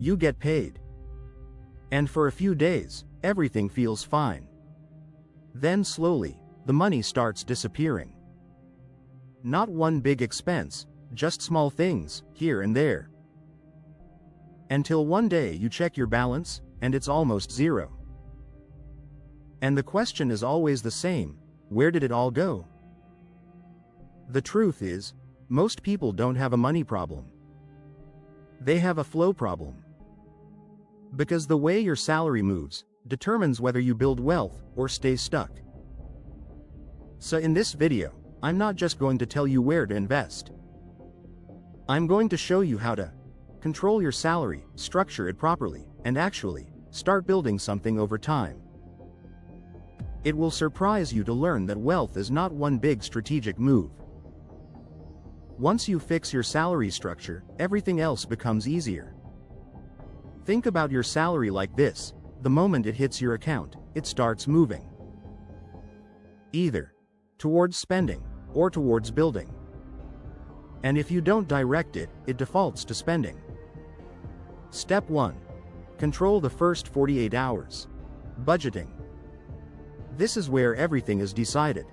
You get paid. And for a few days, everything feels fine. Then slowly, the money starts disappearing. Not one big expense, just small things, here and there. Until one day you check your balance, and it's almost zero. And the question is always the same: where did it all go? The truth is, most people don't have a money problem. They have a flow problem. Because the way your salary moves determines whether you build wealth or stay stuck. So in this video, I'm not just going to tell you where to invest. I'm going to show you how to control your salary, structure it properly, and actually start building something over time. It will surprise you to learn that wealth is not one big strategic move. Once you fix your salary structure, everything else becomes easier. Think about your salary like this: the moment it hits your account, it starts moving. Either towards spending or towards building. And if you don't direct it, it defaults to spending. Step 1. Control the first 48 hours. Budgeting. This is where everything is decided.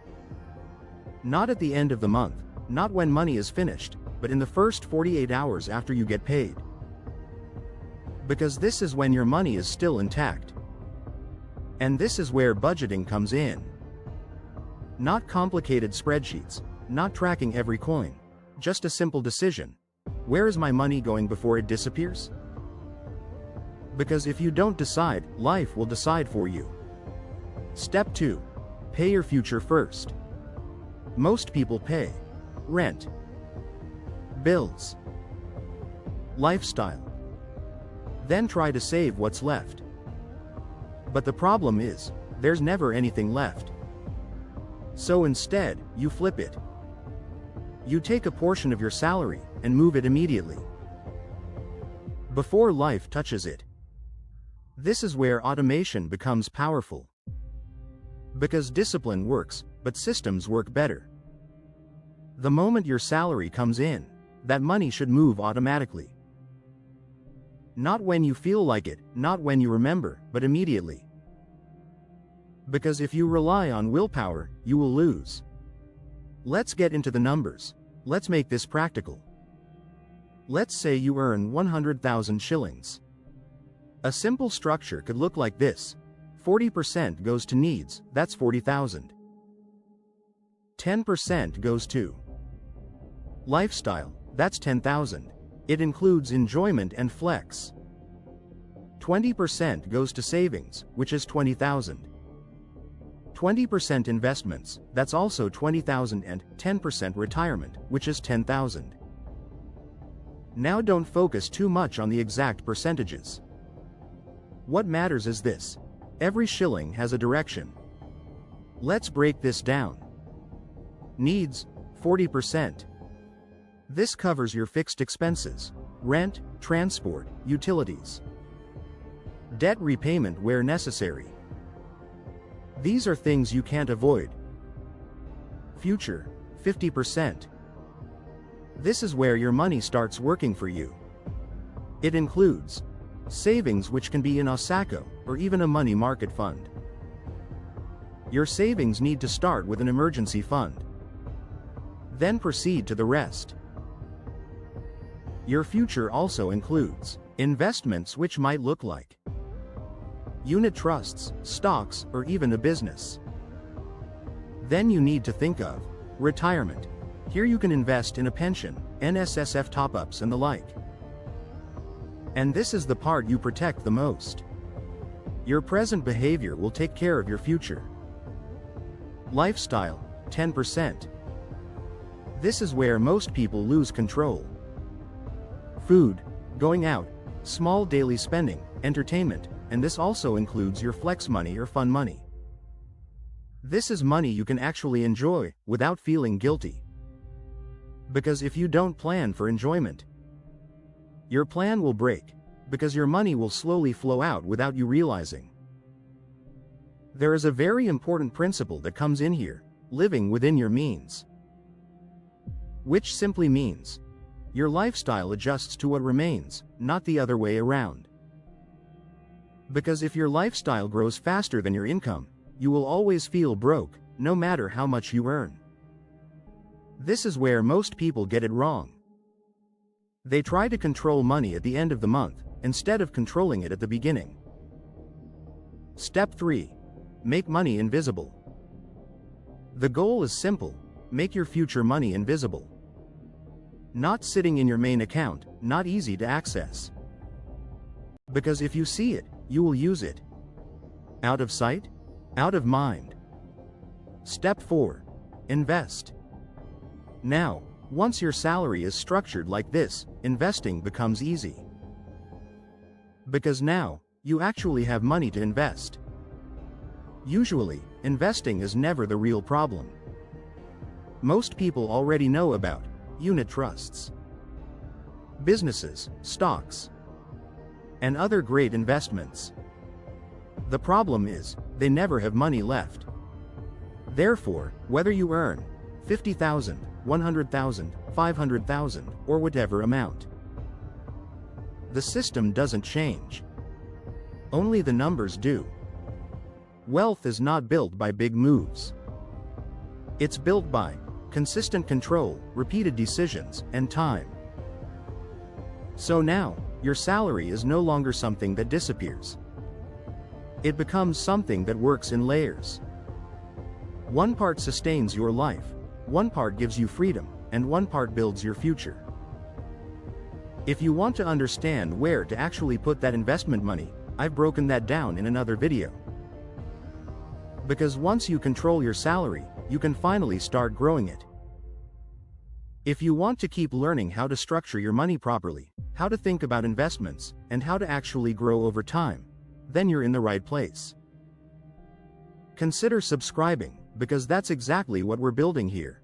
Not at the end of the month, not when money is finished, but in the first 48 hours after you get paid. Because this is when your money is still intact. And this is where budgeting comes in. Not complicated spreadsheets, not tracking every coin, just a simple decision: where is my money going before it disappears? Because if you don't decide, life will decide for you. Step 2. Pay your future first. Most people pay rent, bills, lifestyle, then try to save what's left. But the problem is, there's never anything left. So instead, you flip it. You take a portion of your salary and move it immediately, before life touches it. This is where automation becomes powerful. Because discipline works, but systems work better. The moment your salary comes in, that money should move automatically. Not when you feel like it, not when you remember, but immediately. Because if you rely on willpower, you will lose. Let's get into the numbers. Let's make this practical. Let's say you earn 100,000 shillings. A simple structure could look like this: 40% goes to needs, that's 40,000. 10% goes to lifestyle, that's 10,000. It includes enjoyment and flex. 20% goes to savings, which is 20,000. 20% investments, that's also 20,000, and 10% retirement, which is 10,000. Now don't focus too much on the exact percentages. What matters is this: every shilling has a direction. Let's break this down. Needs, 40%. This covers your fixed expenses: rent, transport, utilities. Debt repayment where necessary. These are things you can't avoid. Future, 50%. This is where your money starts working for you. It includes savings, which can be in Osaka or even a money market fund. Your savings need to start with an emergency fund. Then proceed to the rest. Your future also includes investments, which might look like unit trusts, stocks, or even a business. Then you need to think of retirement. Here you can invest in a pension, NSSF top-ups and the like. And this is the part you protect the most. Your present behavior will take care of your future. Lifestyle, 10%. This is where most people lose control. Food, going out, small daily spending, entertainment, and this also includes your flex money or fun money. This is money you can actually enjoy without feeling guilty. Because if you don't plan for enjoyment, your plan will break, because your money will slowly flow out without you realizing. There is a very important principle that comes in here: living within your means. Which simply means, your lifestyle adjusts to what remains, not the other way around. Because if your lifestyle grows faster than your income, you will always feel broke, no matter how much you earn. This is where most people get it wrong. They try to control money at the end of the month, instead of controlling it at the beginning. Step 3. Make money invisible. The goal is simple: make your future money invisible. Not sitting in your main account, not easy to access. Because if you see it, you will use it. Out of sight, out of mind. Step 4. Invest. Now, once your salary is structured like this, investing becomes easy. Because now, you actually have money to invest. Usually, investing is never the real problem. Most people already know about unit trusts, businesses, stocks, and other great investments. The problem is, they never have money left. Therefore, whether you earn 50,000, 100,000, 500,000, or whatever amount, the system doesn't change. Only the numbers do. Wealth is not built by big moves. It's built by consistent control, repeated decisions, and time. So now, your salary is no longer something that disappears. It becomes something that works in layers. One part sustains your life, one part gives you freedom, and one part builds your future. If you want to understand where to actually put that investment money, I've broken that down in another video. Because once you control your salary, you can finally start growing it. If you want to keep learning how to structure your money properly, how to think about investments, and how to actually grow over time, then you're in the right place. Consider subscribing, because that's exactly what we're building here.